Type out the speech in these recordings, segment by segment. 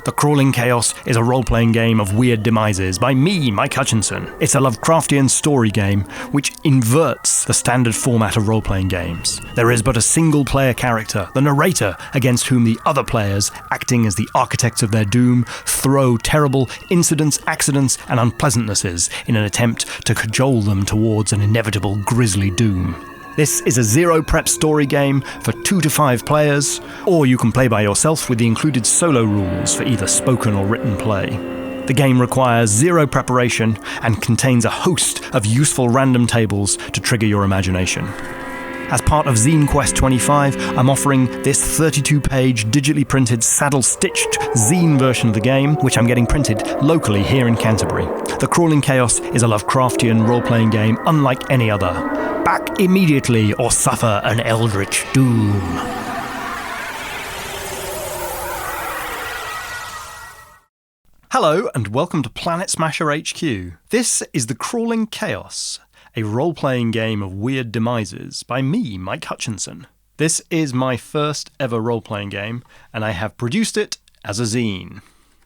The Crawling Chaos is a role-playing game of weird demises by me, Mike Hutchinson. It's a Lovecraftian story game which inverts the standard format of role-playing games. There is but a single player character, the narrator, against whom the other players, acting as the architects of their doom, throw terrible incidents, accidents, and unpleasantnesses in an attempt to cajole them towards an inevitable grisly doom. This is a zero-prep story game for 2 to 5 players, or you can play by yourself with the included solo rules for either spoken or written play. The game requires 0 preparation and contains a host of useful random tables to trigger your imagination. As part of Zine Quest 25, I'm offering this 32-page digitally printed saddle-stitched zine version of the game, which I'm getting printed locally here in Canterbury. The Crawling Chaos is a Lovecraftian role-playing game unlike any other. Back immediately or suffer an Eldritch doom. Hello and welcome to Planet Smasher HQ. This is The Crawling Chaos, a role-playing game of weird demises by me, Mike Hutchinson. This is my first ever role-playing game, and I have produced it as a zine.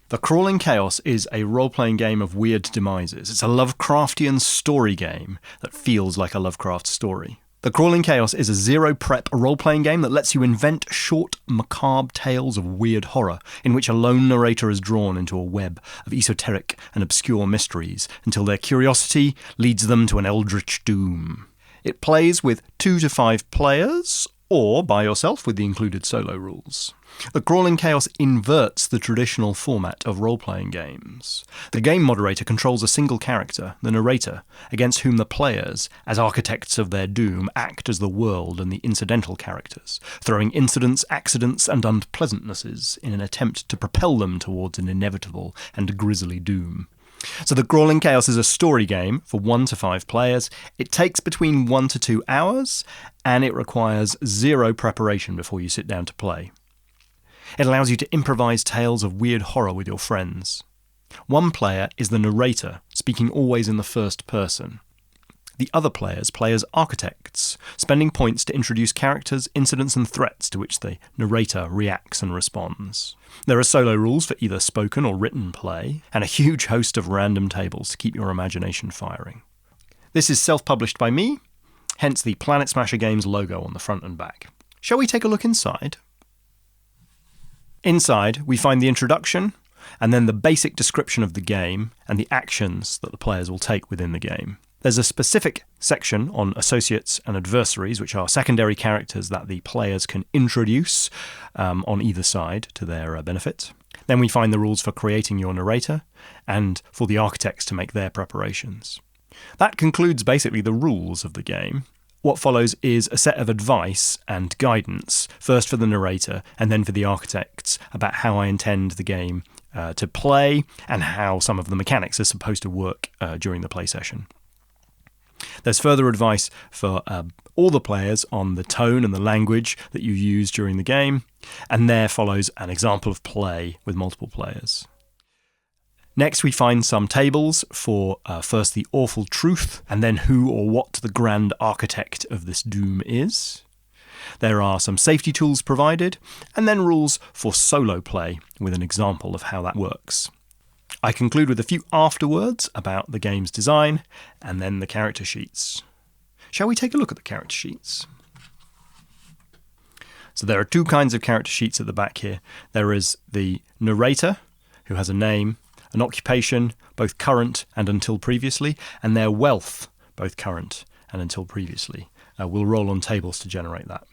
The Crawling Chaos is a role-playing game of weird demises. It's a Lovecraftian story game that feels like a Lovecraft story. The Crawling Chaos is a zero-prep role-playing game that lets you invent short, macabre tales of weird horror, in which a lone narrator is drawn into a web of esoteric and obscure mysteries until their curiosity leads them to an eldritch doom. It plays with 2 to 5 players, or by yourself with the included solo rules. The Crawling Chaos inverts the traditional format of role-playing games. The game moderator controls a single character, the narrator, against whom the players, as architects of their doom, act as the world and the incidental characters, throwing incidents, accidents, and unpleasantnesses in an attempt to propel them towards an inevitable and grisly doom. So the Crawling Chaos is a story game for 1 to 5 players. It takes between 1 to 2 hours, and it requires 0 preparation before you sit down to play. It allows you to improvise tales of weird horror with your friends. One player is the narrator, speaking always in the first person. The other players play as architects, spending points to introduce characters, incidents, and threats to which the narrator reacts and responds. There are solo rules for either spoken or written play, and a huge host of random tables to keep your imagination firing. This is self-published by me, hence the Planet Smasher Games logo on the front and back. Shall we take a look inside? Inside, we find the introduction, and then the basic description of the game and the actions that the players will take within the game. There's a specific section on associates and adversaries, which are secondary characters that the players can introduce on either side to their benefit. Then we find the rules for creating your narrator and for the architects to make their preparations. That concludes basically the rules of the game. What follows is a set of advice and guidance, first for the narrator and then for the architects, about how I intend the game to play and how some of the mechanics are supposed to work during the play session. There's further advice for all the players on the tone and the language that you use during the game, and there follows an example of play with multiple players. Next, we find some tables for first the awful truth, and then who or what the grand architect of this doom is. There are some safety tools provided, and then rules for solo play with an example of how that works. I conclude with a few afterwords about the game's design, and then the character sheets. Shall we take a look at the character sheets? So there are 2 kinds of character sheets at the back here. There is the narrator, who has a name, an occupation, both current and until previously, and their wealth, both current and until previously. We'll roll on tables to generate that.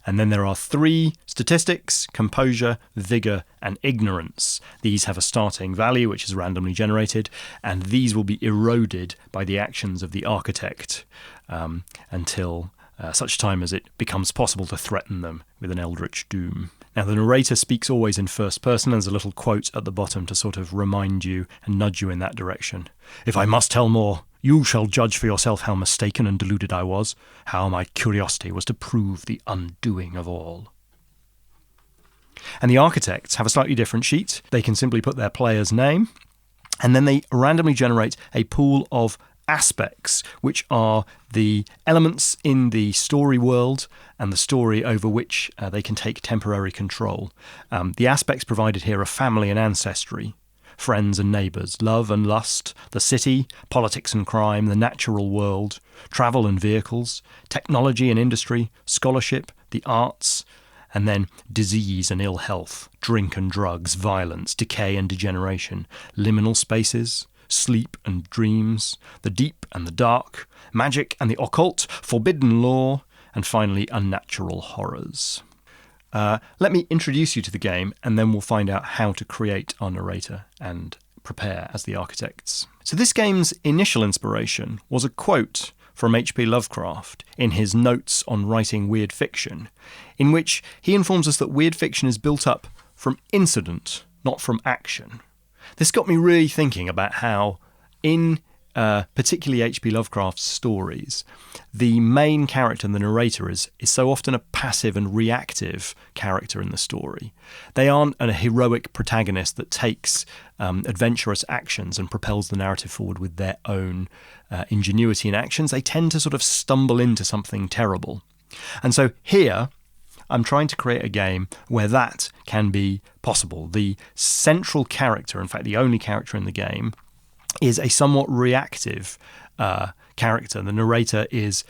And then there are 3 statistics: composure, vigour, and ignorance. These have a starting value, which is randomly generated, and these will be eroded by the actions of the architect until such time as it becomes possible to threaten them with an eldritch doom. Now, the narrator speaks always in first person, and there's a little quote at the bottom to sort of remind you and nudge you in that direction. "If I must tell more, you shall judge for yourself how mistaken and deluded I was, how my curiosity was to prove the undoing of all." And the architects have a slightly different sheet. They can simply put their player's name, and then they randomly generate a pool of aspects, which are the elements in the story world and the story over which they can take temporary control. The aspects provided here are family and ancestry, friends and neighbours, love and lust, the city, politics and crime, the natural world, travel and vehicles, technology and industry, scholarship, the arts, and then disease and ill health, drink and drugs, violence, decay and degeneration, liminal spaces, sleep and dreams, the deep and the dark, magic and the occult, forbidden law, and finally unnatural horrors. Let me introduce you to the game, and then we'll find out how to create our narrator and prepare as the architects. So this game's initial inspiration was a quote from H.P. Lovecraft in his Notes on Writing Weird Fiction, in which he informs us that weird fiction is built up from incident, not from action. This got me really thinking about how, in particularly H.P. Lovecraft's stories, the main character, the narrator, is so often a passive and reactive character in the story. They aren't a heroic protagonist that takes adventurous actions and propels the narrative forward with their own ingenuity and actions. They tend to sort of stumble into something terrible. And so here, I'm trying to create a game where that can be possible. The central character, in fact the only character in the game, is a somewhat reactive character. The narrator is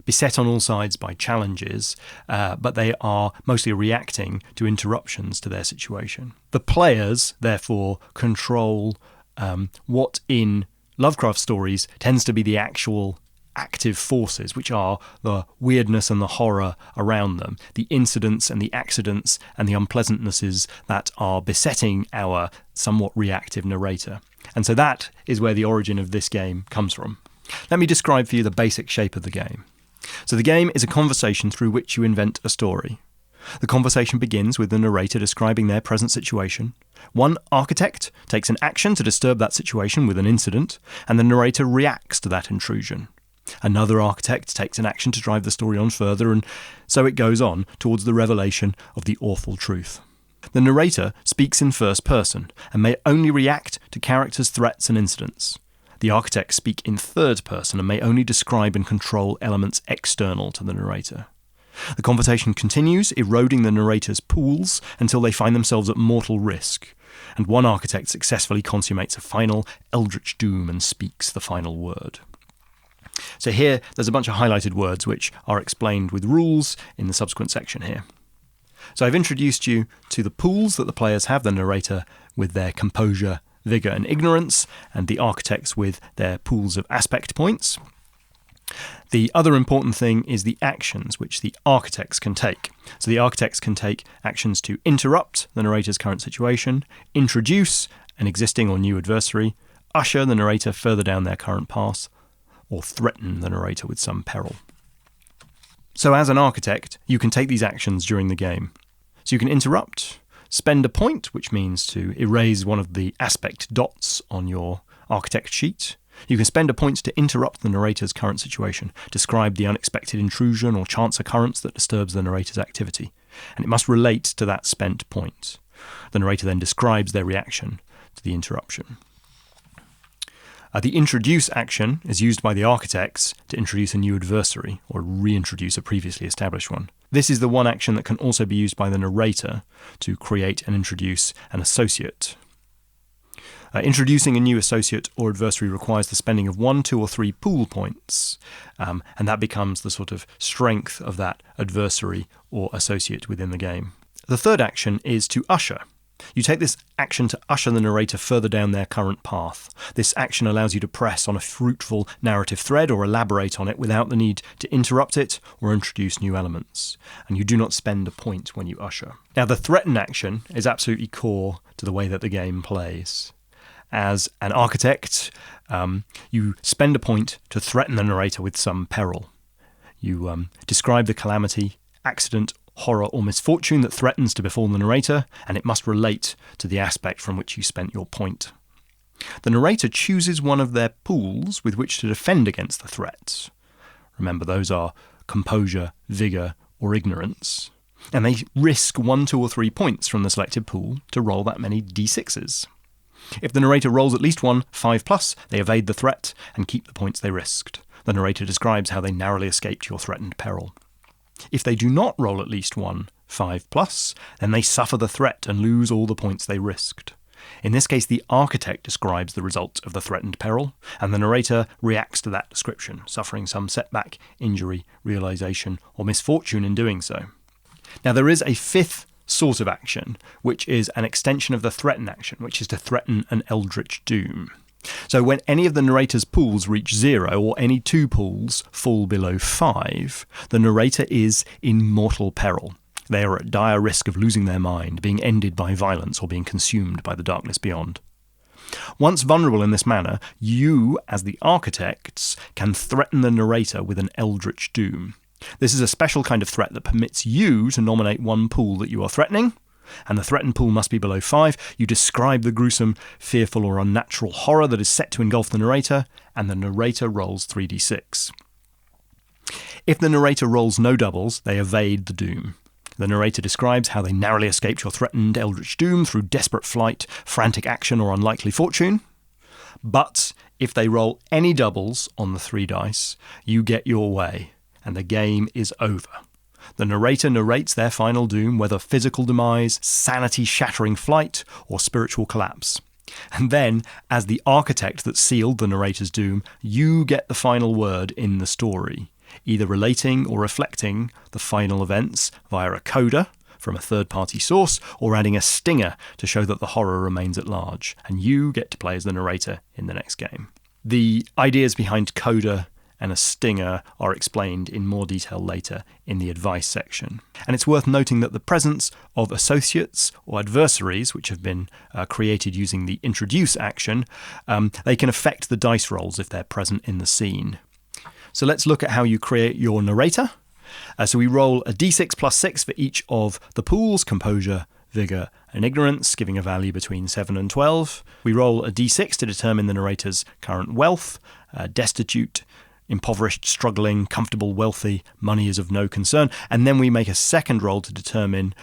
beset on all sides by challenges, but they are mostly reacting to interruptions to their situation. The players, therefore, control what in Lovecraft stories tends to be the actual active forces, which are the weirdness and the horror around them, the incidents and the accidents and the unpleasantnesses that are besetting our somewhat reactive narrator. And so that is where the origin of this game comes from. Let me describe for you the basic shape of the game. So the game is a conversation through which you invent a story. The conversation begins with the narrator describing their present situation. One architect takes an action to disturb that situation with an incident, and the narrator reacts to that intrusion. Another architect takes an action to drive the story on further, and so it goes on towards the revelation of the awful truth. The narrator speaks in first person and may only react to characters' threats and incidents. The architects speak in third person and may only describe and control elements external to the narrator. The conversation continues, eroding the narrator's pools until they find themselves at mortal risk, and one architect successfully consummates a final Eldritch doom and speaks the final word. So here, there's a bunch of highlighted words which are explained with rules in the subsequent section here. So I've introduced you to the pools that the players have, the narrator with their composure, vigour and ignorance, and the architects with their pools of aspect points. The other important thing is the actions which the architects can take. So the architects can take actions to interrupt the narrator's current situation, introduce an existing or new adversary, usher the narrator further down their current path, or threaten the narrator with some peril. So as an architect, you can take these actions during the game. So you can interrupt, spend a point, which means to erase one of the aspect dots on your architect sheet. You can spend a point to interrupt the narrator's current situation, describe the unexpected intrusion or chance occurrence that disturbs the narrator's activity, and it must relate to that spent point. The narrator then describes their reaction to the interruption. The introduce action is used by the architects to introduce a new adversary or reintroduce a previously established one. This is the one action that can also be used by the narrator to create and introduce an associate. Introducing a new associate or adversary requires the spending of 1, 2 or 3 pool points, and that becomes the sort of strength of that adversary or associate within the game. The third action is to usher. You take this action to usher the narrator further down their current path. This action allows you to press on a fruitful narrative thread or elaborate on it without the need to interrupt it or introduce new elements. And you do not spend a point when you usher. Now, the threaten action is absolutely core to the way that the game plays. As an architect, you spend a point to threaten the narrator with some peril. You describe the calamity, accident, horror or misfortune that threatens to befall the narrator, and it must relate to the aspect from which you spent your point. The narrator chooses one of their pools with which to defend against the threats. Remember, those are composure, vigour or ignorance, and they risk 1, 2 or 3 points from the selected pool to roll that many d6s. If the narrator rolls at least one 5+, they evade the threat and keep the points they risked. The narrator describes how they narrowly escaped your threatened peril. If they do not roll at least one 5+, then they suffer the threat and lose all the points they risked. In this case, the architect describes the result of the threatened peril, and the narrator reacts to that description, suffering some setback, injury, realization, or misfortune in doing so. Now, there is a fifth sort of action, which is an extension of the threaten action, which is to threaten an Eldritch doom. So when any of the narrator's pools reach 0 or any 2 pools fall below 5, the narrator is in mortal peril. They are at dire risk of losing their mind, being ended by violence, or being consumed by the darkness beyond. Once vulnerable in this manner, you, as the architects, can threaten the narrator with an Eldritch doom. This is a special kind of threat that permits you to nominate one pool that you are threatening, and the threatened pool must be below 5. You describe the gruesome, fearful, or unnatural horror that is set to engulf the narrator, and the narrator rolls 3d6. If the narrator rolls no doubles, they evade the doom. The narrator describes how they narrowly escaped your threatened Eldritch doom through desperate flight, frantic action, or unlikely fortune. But if they roll any doubles on the 3 dice, you get your way, and the game is over. The narrator narrates their final doom, whether physical demise, sanity-shattering flight, or spiritual collapse. And then, as the architect that sealed the narrator's doom, you get the final word in the story, either relating or reflecting the final events via a coda from a third-party source, or adding a stinger to show that the horror remains at large, and you get to play as the narrator in the next game. The ideas behind coda and a stinger are explained in more detail later in the advice section. And it's worth noting that the presence of associates or adversaries, which have been created using the introduce action, they can affect the dice rolls if they're present in the scene. So let's look at how you create your narrator. So we roll a d6 plus 6 for each of the pools: composure, vigour and ignorance, giving a value between 7 and 12. We roll a d6 to determine the narrator's current wealth: destitute, impoverished, struggling, comfortable, wealthy, money is of no concern. And then we make a second roll to determine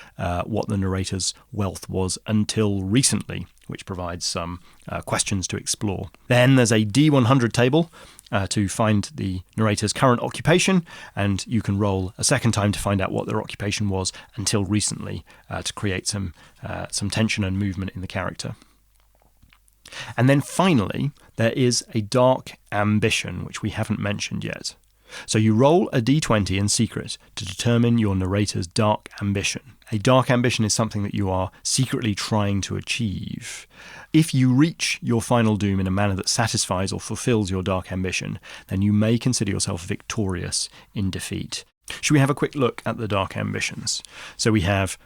what the narrator's wealth was until recently, which provides some questions to explore. Then there's a D100 table to find the narrator's current occupation, and you can roll a second time to find out what their occupation was until recently to create some tension and movement in the character. And then finally, there is a dark ambition, which we haven't mentioned yet. So you roll a d20 in secret to determine your narrator's dark ambition. A dark ambition is something that you are secretly trying to achieve. If you reach your final doom in a manner that satisfies or fulfills your dark ambition, then you may consider yourself victorious in defeat. Should we have a quick look at the dark ambitions? So we have,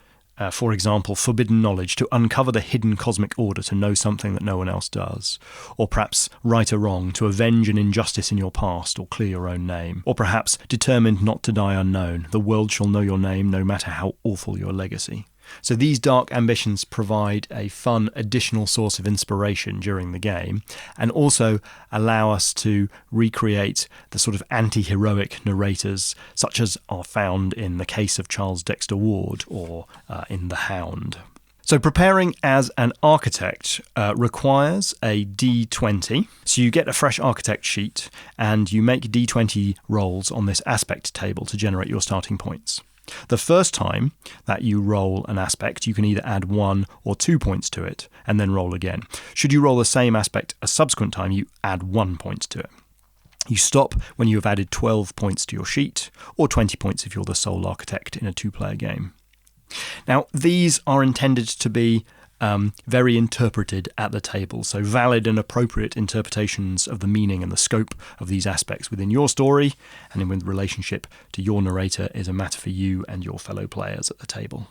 for example, forbidden knowledge, to uncover the hidden cosmic order, to know something that no one else does. Or perhaps right or wrong, to avenge an injustice in your past or clear your own name. Or perhaps determined not to die unknown. The world shall know your name, no matter how awful your legacy. So these dark ambitions provide a fun additional source of inspiration during the game, and also allow us to recreate the sort of anti-heroic narrators, such as are found in the case of Charles Dexter Ward or in The Hound. So preparing as an architect requires a D20. So you get a fresh architect sheet and you make D20 rolls on this aspect table to generate your starting points. The first time that you roll an aspect, you can either add 1 or 2 points to it and then roll again. Should you roll the same aspect a subsequent time, you add 1 point to it. You stop when you have added 12 points to your sheet, or 20 points if you're the sole architect in a 2-player game. Now, these are intended to be very interpreted at the table, so valid and appropriate interpretations of the meaning and the scope of these aspects within your story and in relationship to your narrator is a matter for you and your fellow players at the table.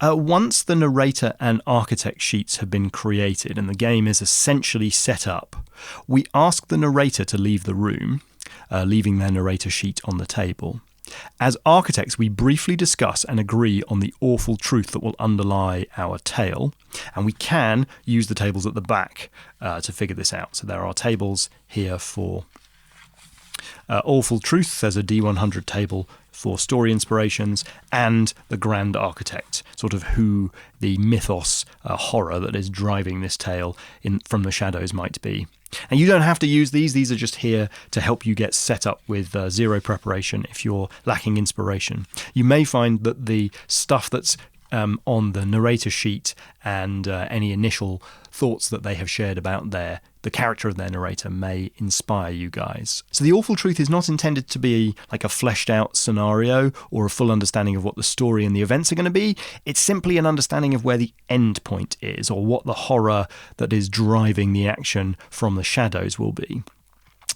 Once the narrator and architect sheets have been created and the game is essentially set up, we ask the narrator to leave the room, leaving their narrator sheet on the table. As architects, we briefly discuss and agree on the awful truth that will underlie our tale, and we can use the tables at the back to figure this out. So there are tables here for awful truth. There's a D100 table for story inspirations, and the grand architect, sort of who the mythos horror that is driving this tale from the shadows might be. And you don't have to use these are just here to help you get set up with zero preparation if you're lacking inspiration. You may find that the stuff that's on the narrator sheet and any initial thoughts that they have shared about the character of their narrator may inspire you guys. So the awful truth is not intended to be like a fleshed out scenario or a full understanding of what the story and the events are going to be. It's simply an understanding of where the end point is, or what the horror that is driving the action from the shadows will be.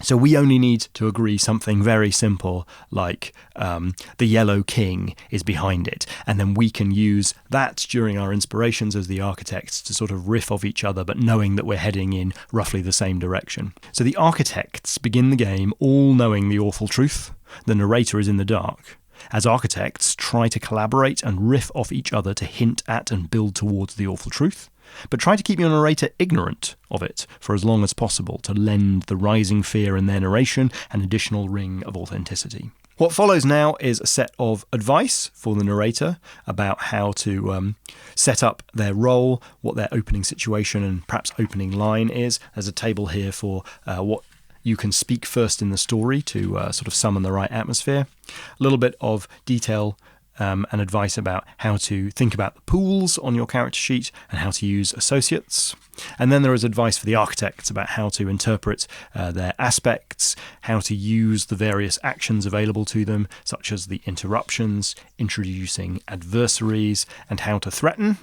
So we only need to agree something very simple like the Yellow King is behind it. And then we can use that during our inspirations as the architects to sort of riff off each other, but knowing that we're heading in roughly the same direction. So the architects begin the game all knowing the awful truth. The narrator is in the dark. As architects, try to collaborate and riff off each other to hint at and build towards the awful truth. But try to keep your narrator ignorant of it for as long as possible to lend the rising fear in their narration an additional ring of authenticity. What follows now is a set of advice for the narrator about how to set up their role, what their opening situation and perhaps opening line is. There's a table here for what you can speak first in the story to sort of summon the right atmosphere. A little bit of detail and advice about how to think about the pools on your character sheet and how to use associates. And then there is advice for the architects about how to interpret their aspects, how to use the various actions available to them, such as the interruptions, introducing adversaries, and how to threaten.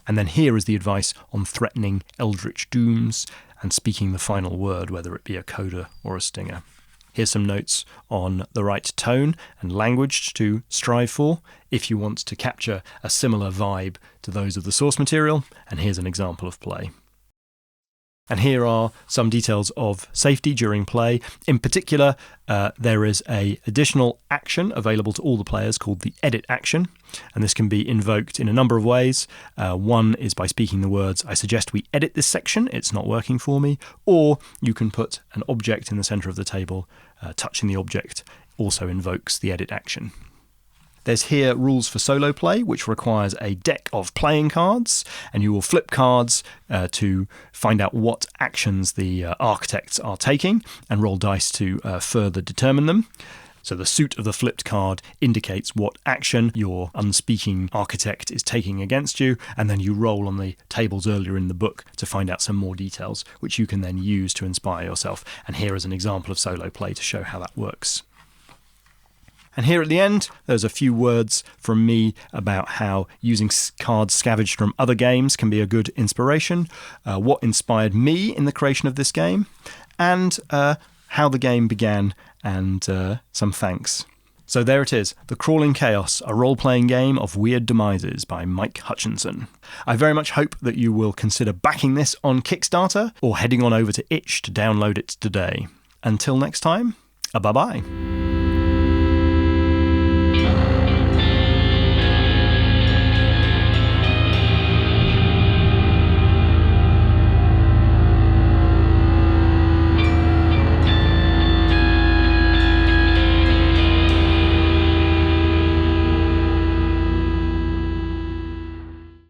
And then here is the advice on threatening eldritch dooms and speaking the final word, whether it be a coda or a stinger. Here's some notes on the right tone and language to strive for if you want to capture a similar vibe to those of the source material, and here's an example of play. And here are some details of safety during play. In particular, there is an additional action available to all the players called the edit action, and this can be invoked in a number of ways. One is by speaking the words, "I suggest we edit this section, it's not working for me," or you can put an object in the center of the table. Touching the object also invokes the edit action. There's here rules for solo play, which requires a deck of playing cards, and you will flip cards to find out what actions the architects are taking and roll dice to further determine them. So the suit of the flipped card indicates what action your unspeaking architect is taking against you, and then you roll on the tables earlier in the book to find out some more details, which you can then use to inspire yourself. And here is an example of solo play to show how that works. And here at the end, there's a few words from me about how using cards scavenged from other games can be a good inspiration, what inspired me in the creation of this game, and how the game began, and some thanks. So there it is, The Crawling Chaos, a role-playing game of weird demises by Mike Hutchinson. I very much hope that you will consider backing this on Kickstarter or heading on over to Itch to download it today. Until next time, bye-bye.